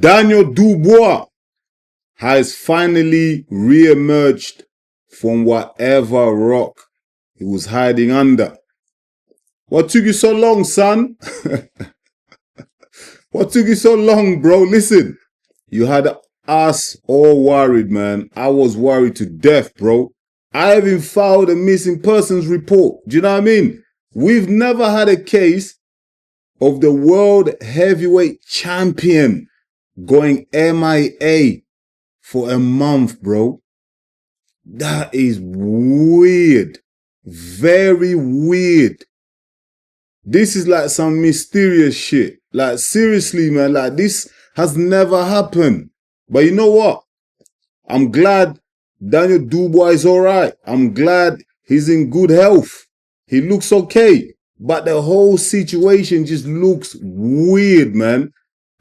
Daniel Dubois has finally re-emerged from whatever rock he was hiding under. What took you so long, son? What took you so long, bro? Listen, you had us all worried, man. I was worried to death, bro. I even filed a missing persons report. Do you know what I mean? We've never had a case of the world heavyweight champion going MIA for a month, bro. That is weird. Very weird. This is like some mysterious shit. Like, seriously, man, like, this has never happened. But you know what? I'm glad Daniel Dubois is all right. I'm glad he's in good health. He looks okay. But the whole situation just looks weird, man.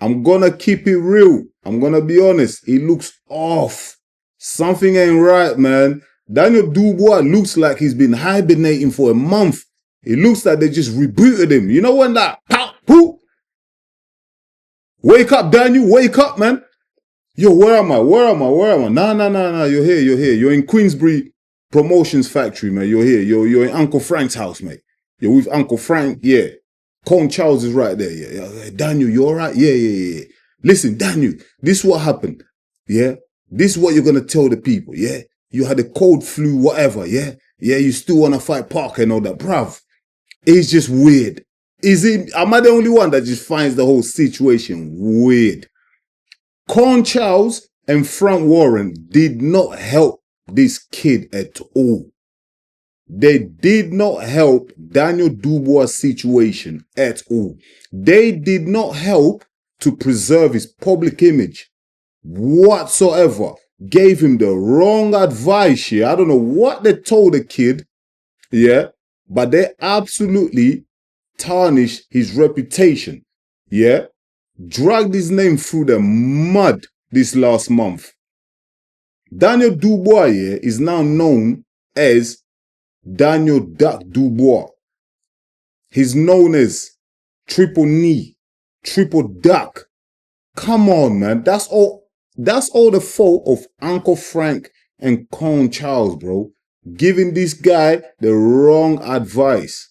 I'm gonna keep it real. I'm gonna be honest. He looks off. Something ain't right, man. Daniel Dubois looks like he's been hibernating for a month. It looks like they just rebooted him. You know when that, pow, poof. Wake up, Daniel. Wake up, man. Yo, where am I? Nah. You're here. You're in Queensbury Promotions Factory, man. You're here. You're in Uncle Frank's house, mate. You're with Uncle Frank. Yeah. Cone Charles is right there. Yeah. Daniel, you all right? Yeah. Listen, Daniel, this is what happened. Yeah. This is what you're going to tell the people. Yeah. You had a cold flu, whatever. Yeah. Yeah. You still want to fight Parker and all that. Bruv, it's just weird. Am I the only one that just finds the whole situation weird? Con Charles and Frank Warren did not help this kid at all. They did not help Daniel Dubois' situation at all. They did not help to preserve his public image whatsoever. Gave him the wrong advice here. I don't know what they told the kid, yeah, but they absolutely tarnished his reputation, yeah. Dragged his name through the mud this last month. Daniel Dubois here is now known as Daniel Duck Dubois. He's known as Triple Knee, Triple Duck. Come on, man. That's all the fault of Uncle Frank and Cone Charles, bro. Giving this guy the wrong advice.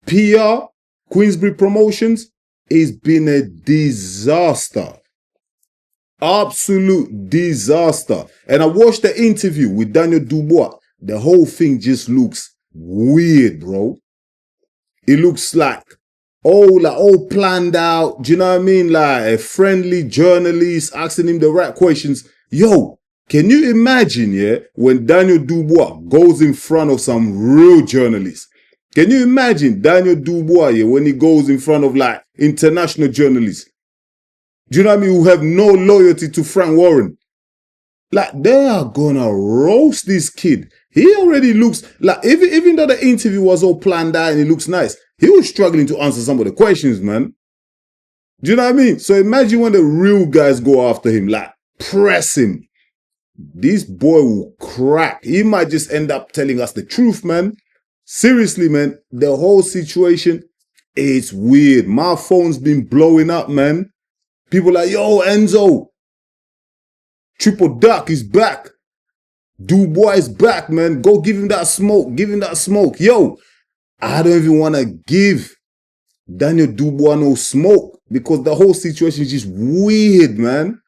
PR, Queensbury Promotions, it's been a disaster. Absolute disaster. And I watched the interview with Daniel Dubois. The whole thing just looks weird, bro. It looks like all planned out. Do you know what I mean? Like a friendly journalist asking him the right questions. Yo, can you imagine, yeah, when Daniel Dubois goes in front of some real journalists? Can you imagine Daniel Dubois here when he goes in front of like international journalists? Do you know what I mean? Who have no loyalty to Frank Warren. Like, they are gonna roast this kid. He already looks like, even though the interview was all planned out and it looks nice, he was struggling to answer some of the questions, man. Do you know what I mean? So imagine when the real guys go after him, like press him. This boy will crack. He might just end up telling us the truth, man. Seriously, man, the whole situation is weird. My phone's been blowing up, man. People like, yo, Enzo, Triple Duck is back. Dubois is back, man. Go give him that smoke. Give him that smoke. Yo, I don't even want to give Daniel Dubois no smoke because the whole situation is just weird, man.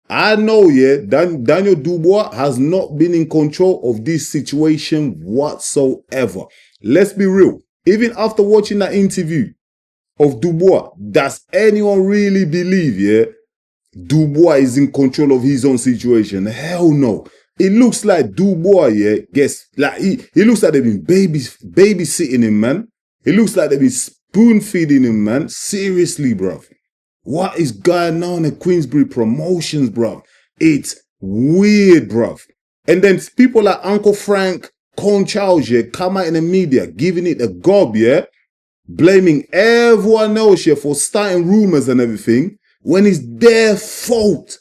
I know, yeah, Daniel Dubois has not been in control of this situation whatsoever. Let's be real. Even after watching that interview of Dubois, does anyone really believe, yeah, Dubois is in control of his own situation? Hell no. It looks like Dubois, yeah, he looks like they've been babysitting him, man. It looks like they've been spoon feeding him, man. Seriously, bruv. What is going on at Queensbury Promotions, bruv? It's weird, bruv. And then people like Uncle Frank, Cone Charles, yeah, come out in the media, giving it a gob, yeah, blaming everyone else, yeah, for starting rumors and everything, when it's their fault.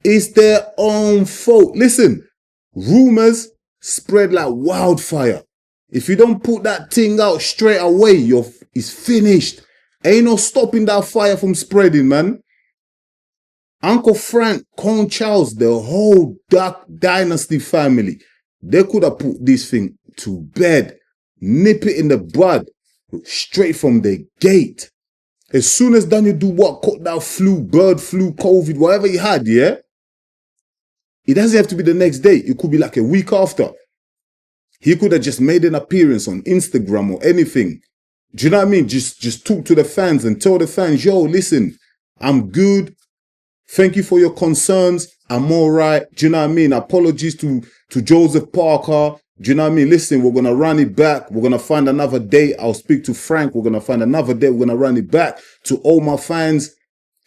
It's their own fault. Listen, rumors spread like wildfire. If you don't put that thing out straight away, it's finished. Ain't no stopping that fire from spreading, man. Uncle Frank, Con Charles, the whole Duck Dynasty family, they could have put this thing to bed, nip it in the bud, straight from the gate. As soon as Daniel Dubois caught that flu, bird flu, COVID, whatever he had, yeah, it doesn't have to be the next day. It could be like a week after. He could have just made an appearance on Instagram or anything. Do you know what I mean? Just talk to the fans and tell the fans, yo, listen, I'm good. Thank you for your concerns. I'm all right. Do you know what I mean? Apologies to Joseph Parker. Do you know what I mean? Listen, we're going to run it back. We're going to find another day. I'll speak to Frank. We're going to find another day. We're going to run it back. To all my fans,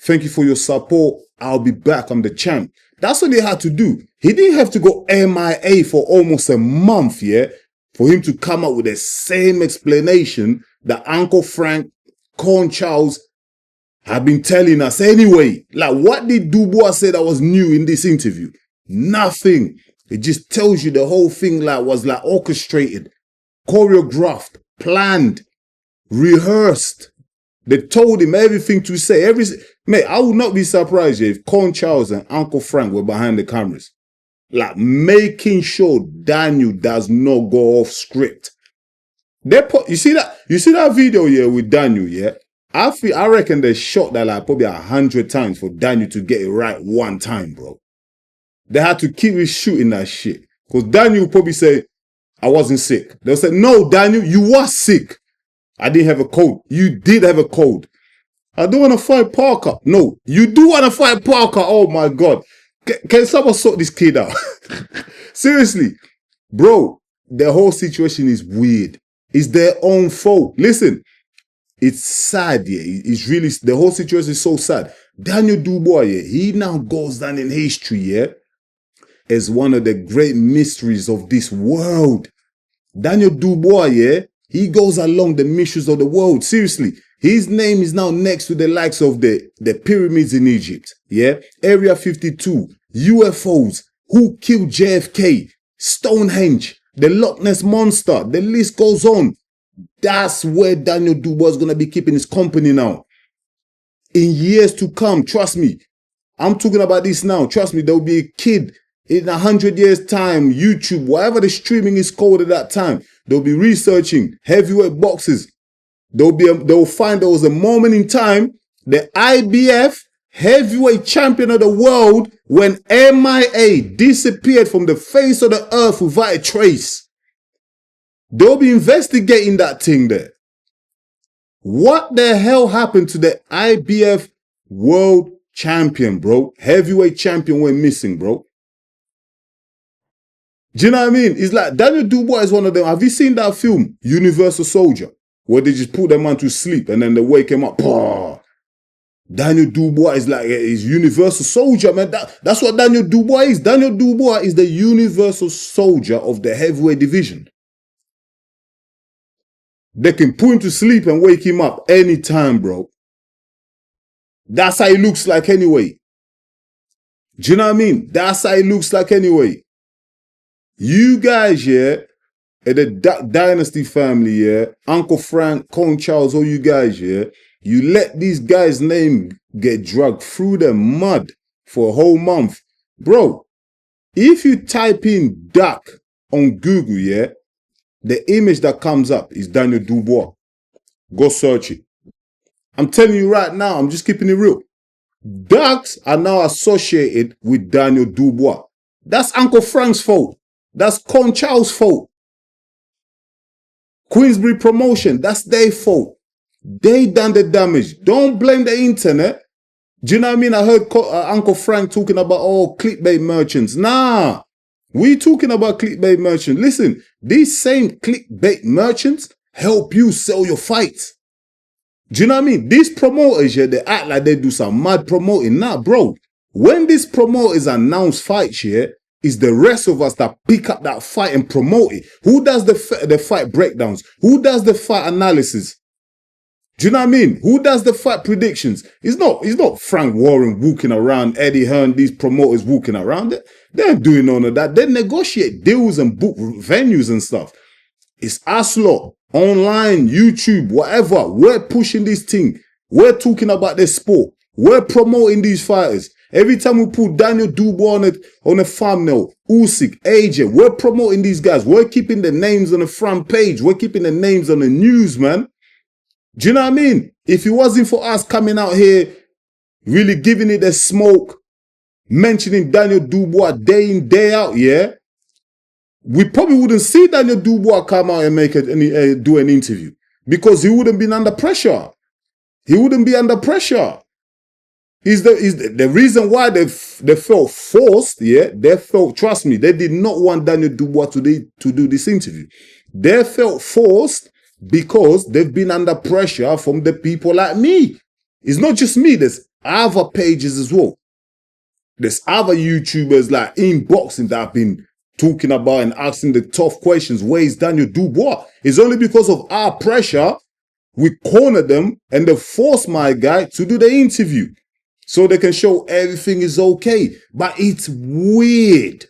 thank you for your support. I'll be back. I'm the champ. That's what they had to do. He didn't have to go MIA for almost a month, yeah, for him to come up with the same explanation that Uncle Frank, Con Charles have been telling us anyway. Like, what did Dubois say that was new in this interview? Nothing. It just tells you the whole thing was orchestrated, choreographed, planned, rehearsed. They told him everything to say. Mate, I would not be surprised if Con Charles and Uncle Frank were behind the cameras. Like, making sure Daniel does not go off script. You see that video here with Daniel, yeah? I reckon they shot that like probably 100 times for Daniel to get it right one time, bro. They had to keep shooting that shit. Because Daniel will probably say, I wasn't sick. They'll say, no, Daniel, you were sick. I didn't have a cold. You did have a cold. I don't want to fight Parker. No, you do want to fight Parker. Oh my God. Can someone sort this kid out? Seriously. Bro, the whole situation is weird. It's their own fault. Listen, it's sad, yeah. It's really, the whole situation is so sad. Daniel Dubois, yeah, he now goes down in history, yeah, as one of the great mysteries of this world. Daniel Dubois, yeah, he goes along the mysteries of the world. Seriously, his name is now next to the likes of the pyramids in Egypt, yeah, Area 52, UFOs, who killed JFK, Stonehenge, the Loch Ness Monster, the list goes on. That's where Daniel Dubois is going to be keeping his company now. In years to come, trust me. I'm talking about this now. Trust me, there will be a kid in 100 years' time, YouTube, whatever the streaming is called at that time. They'll be researching heavyweight boxes. They'll find there was a moment in time, the IBF heavyweight champion of the world when MIA disappeared from the face of the earth without a trace. They'll be investigating that thing there. What the hell happened to the IBF world champion, bro? Heavyweight champion went missing, bro. Do you know what I mean? It's like Daniel Dubois is one of them. Have you seen that film, Universal Soldier, where they just put the man to sleep and then they wake him up? Daniel Dubois is like, he's Universal Soldier, man. That's what Daniel Dubois is. Daniel Dubois is the Universal Soldier of the heavyweight division. They can put him to sleep and wake him up anytime, bro. That's how he looks like anyway. Do you know what I mean? That's how he looks like anyway. You guys, yeah, at the Dynasty family, yeah, Uncle Frank, Con Charles, all you guys, yeah, you let these guys' name get dragged through the mud for a whole month. Bro, if you type in Duck on Google, yeah, the image that comes up is Daniel Dubois. Go search it. I'm telling you right now, I'm just keeping it real. Ducks are now associated with Daniel Dubois. That's Uncle Frank's fault. That's Con Charles' fault. Queensbury Promotion, that's their fault. They done the damage. Don't blame the internet. Do you know what I mean? I heard Uncle Frank talking about, clickbait merchants. Nah. We talking about clickbait merchants. Listen, these same clickbait merchants help you sell your fights. Do you know what I mean? These promoters, yeah, they act like they do some mad promoting. Nah, bro. When these promoters announce fights, yeah, it's the rest of us that pick up that fight and promote it. Who does the fight breakdowns? Who does the fight analysis? Do you know what I mean? Who does the fight predictions? It's not Frank Warren walking around, Eddie Hearn, these promoters walking around. They're doing none of that. They negotiate deals and book venues and stuff. It's us lot, online, YouTube, whatever. We're pushing this thing. We're talking about this sport. We're promoting these fighters. Every time we put Daniel Dubois on a thumbnail, Usyk, AJ, we're promoting these guys. We're keeping the names on the front page. We're keeping the names on the news, man. Do you know what I mean? If it wasn't for us coming out here, really giving it a smoke, mentioning Daniel Dubois day in, day out, yeah, we probably wouldn't see Daniel Dubois come out and do an interview because he wouldn't be under pressure. He wouldn't be under pressure. Is the reason why they felt forced, yeah, they felt, trust me, they did not want Daniel Dubois to do this interview. They felt forced because they've been under pressure from the people like me. It's not just me, there's other pages as well. There's other YouTubers like in boxing that have been talking about and asking the tough questions. Where is Daniel Dubois? It's only because of our pressure we cornered them and they forced my guy to do the interview so they can show everything is okay. But it's weird.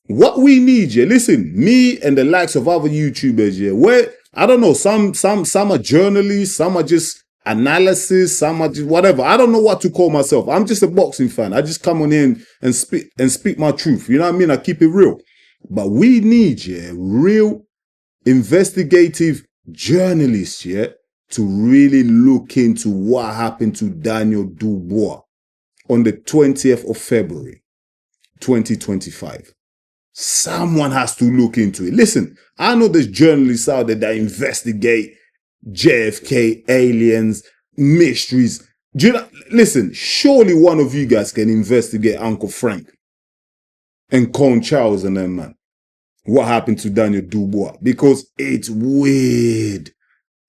What we need, yeah, listen, me and the likes of other YouTubers, yeah, I don't know, some are journalists, some are just analysis, some are just whatever. I don't know what to call myself. I'm just a boxing fan. I just come on in and speak my truth. You know what I mean? I keep it real. But we need, yeah, real investigative journalists, yeah, to really look into what happened to Daniel Dubois on the 20th of February, 2025. Someone has to look into it. Listen, I know there's journalists out there that investigate JFK, aliens, mysteries. Listen, surely one of you guys can investigate Uncle Frank and Con Charles and them, man. What happened to Daniel Dubois? Because it's weird.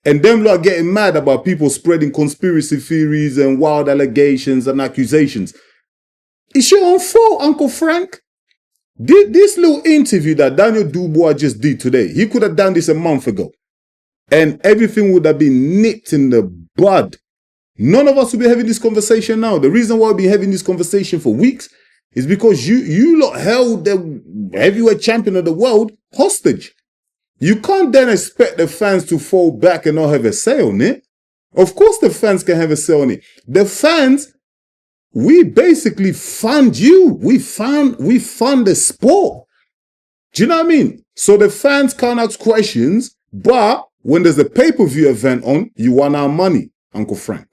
And them lot getting mad about people spreading conspiracy theories and wild allegations and accusations. It's your own fault, Uncle Frank. This little interview that Daniel Dubois just did today, he could have done this a month ago. And everything would have been nipped in the bud. None of us will be having this conversation now. The reason why we've been having this conversation for weeks is because you lot held the heavyweight champion of the world hostage. You can't then expect the fans to fall back and not have a say on it. Of course the fans can have a say on it. The fans, we basically fund you. We fund the sport. Do you know what I mean? So the fans can't ask questions, but when there's a pay-per-view event on, you want our money, Uncle Frank.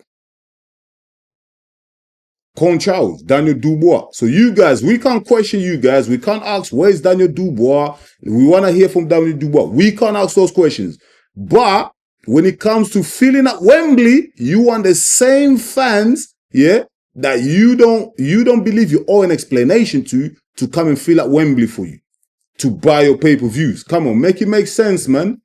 Con Charles, Daniel Dubois. So you guys, we can't question you guys. We can't ask, where's Daniel Dubois? We want to hear from Daniel Dubois. We can't ask those questions. But when it comes to filling up Wembley, you want the same fans, yeah, that you don't believe you owe an explanation to come and fill up Wembley for you, to buy your pay-per-views. Come on, make it make sense, man.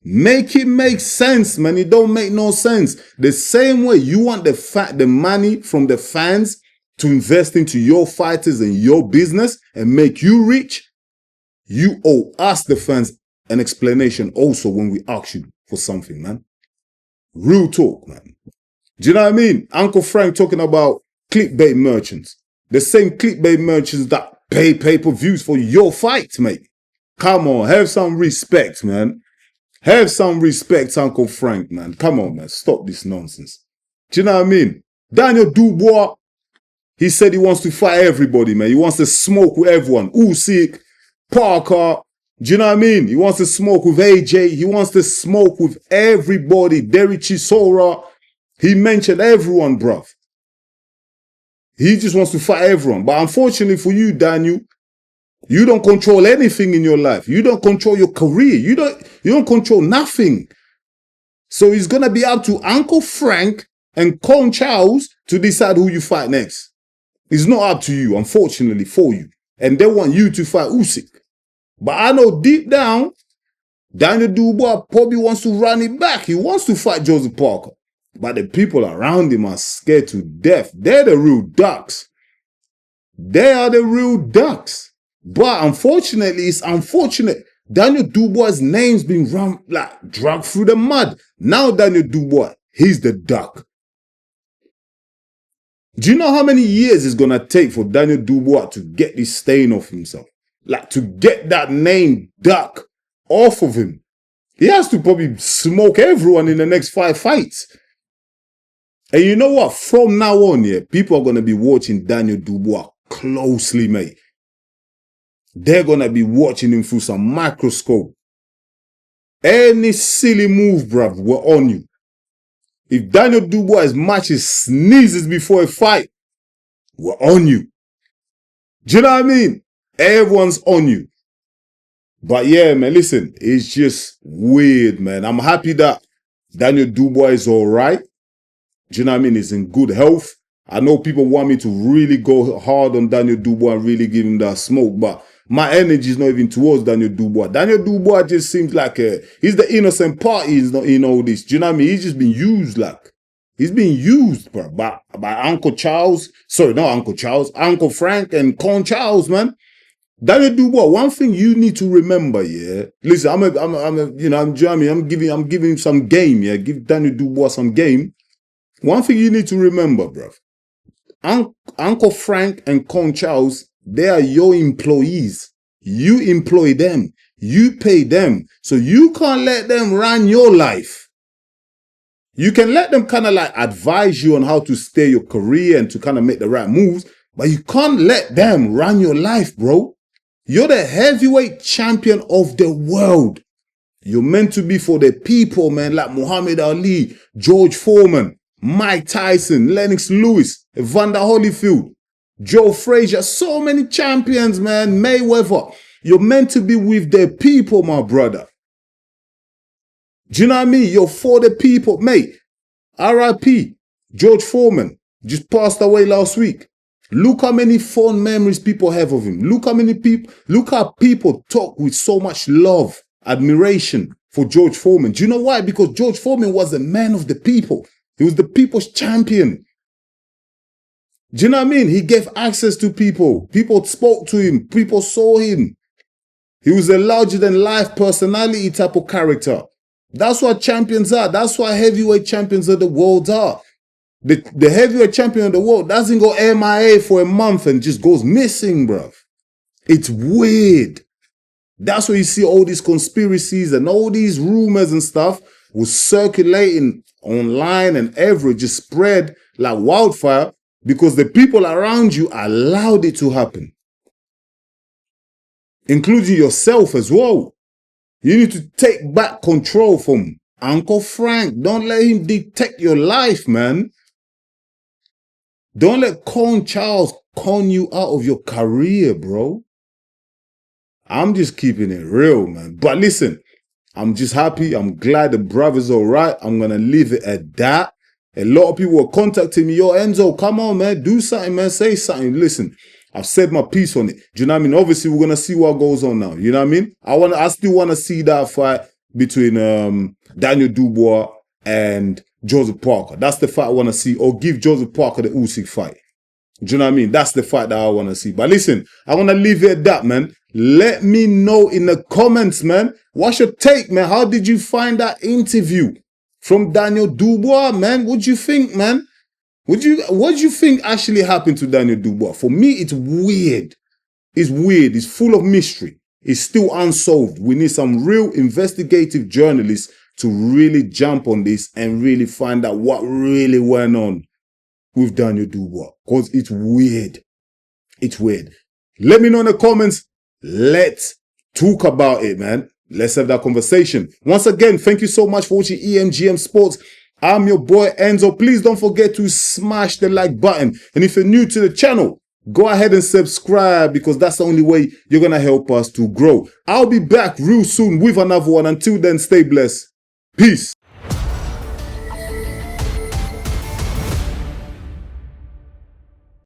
Make it make sense, man. It don't make no sense. The same way you want the money from the fans to invest into your fighters and your business and make you rich, you owe us, the fans, an explanation also when we ask you for something, man. Real talk, man. Do you know what I mean? Uncle Frank talking about clickbait merchants. The same clickbait merchants that pay pay-per-views for your fights, mate. Come on, have some respect, man. Have some respect, Uncle Frank, man. Come on, man. Stop this nonsense. Do you know what I mean? Daniel Dubois, he said he wants to fight everybody, man. He wants to smoke with everyone. Usyk, Parker. Do you know what I mean? He wants to smoke with AJ. He wants to smoke with everybody. Derry Chisora. He mentioned everyone, bruv. He just wants to fight everyone. But unfortunately for you, Daniel, you don't control anything in your life. You don't control your career. You don't control nothing. So it's going to be up to Uncle Frank and Con Charles to decide who you fight next. It's not up to you, unfortunately, for you. And they want you to fight Usyk. But I know deep down, Daniel Dubois probably wants to run it back. He wants to fight Joseph Parker. But the people around him are scared to death. They're the real ducks. They are the real ducks. But unfortunately, it's unfortunate. Daniel Dubois' name's been dragged through the mud. Now Daniel Dubois, he's the duck. Do you know how many years it's going to take for Daniel Dubois to get this stain off himself? Like, to get that name duck off of him. He has to probably smoke everyone in the next 5 fights. And you know what? From now on, yeah, people are going to be watching Daniel Dubois closely, mate. They're going to be watching him through some microscope. Any silly move, bruv, we're on you. If Daniel Dubois matches sneezes before a fight, we're on you. Do you know what I mean? Everyone's on you. But yeah, man, listen, it's just weird, man. I'm happy that Daniel Dubois is all right. Do you know what I mean? He's in good health. I know people want me to really go hard on Daniel Dubois and really give him that smoke, but my energy is not even towards Daniel Dubois. Daniel Dubois just seems like he's the innocent party in all this. Do you know what I mean? He's just been used like. He's being used, bro, by Uncle Charles. Sorry, not Uncle Charles. Uncle Frank and Con Charles, man. Daniel Dubois, one thing you need to remember, yeah. Listen, I'm giving him some game, yeah. Give Daniel Dubois some game. One thing you need to remember, bruv. Uncle Frank and Con Charles, they are your employees. You employ them. You pay them. So you can't let them run your life. You can let them kind of like advise you on how to steer your career and to kind of make the right moves, but you can't let them run your life, bro. You're the heavyweight champion of the world. You're meant to be for the people, man, like Muhammad Ali, George Foreman, Mike Tyson, Lennox Lewis, Evander Holyfield, Joe Frazier, so many champions, man, Mayweather. You're meant to be with the people, my brother. Do you know what I mean? You're for the people. Mate, R.I.P. George Foreman just passed away last week. Look how many fond memories people have of him. Look how people talk with so much love, admiration for George Foreman. Do you know why? Because George Foreman was a man of the people. He was the people's champion. Do you know what I mean? He gave access to people. People spoke to him. People saw him. He was a larger-than-life personality type of character. That's what champions are. That's what heavyweight champions of the world are. The heavyweight champion of the world doesn't go MIA for a month and just goes missing, bruv. It's weird. That's why you see all these conspiracies and all these rumors and stuff was circulating online and everywhere, just spread like wildfire because the people around you allowed it to happen. Including yourself as well. You need to take back control from Uncle Frank. Don't let him dictate your life, man. Don't let Con Charles con you out of your career, bro. I'm just keeping it real, man. But listen, I'm just happy. I'm glad the brother's all right. I'm going to leave it at that. A lot of people were contacting me. Yo, Enzo, come on, man. Do something, man. Say something. Listen. I've said my piece on it. Do you know what I mean? Obviously, we're gonna see what goes on now. You know what I mean? I still wanna see that fight between Daniel Dubois and Joseph Parker. That's the fight I wanna see. Or give Joseph Parker the Usyk fight. Do you know what I mean? That's the fight that I wanna see. But listen, I wanna leave it at that, man. Let me know in the comments, man. What's your take, man? How did you find that interview from Daniel Dubois, man? What'd you think, man? What do you think actually happened to Daniel Dubois? For me, it's weird. It's weird. It's full of mystery. It's still unsolved. We need some real investigative journalists to really jump on this and really find out what really went on with Daniel Dubois. Because it's weird. It's weird. Let me know in the comments. Let's talk about it, man. Let's have that conversation. Once again, thank you so much for watching EMGM Sports. I'm your boy Enzo. Please don't forget to smash the like button. And if you're new to the channel, go ahead and subscribe because that's the only way you're going to help us to grow. I'll be back real soon with another one. Until then, stay blessed. Peace.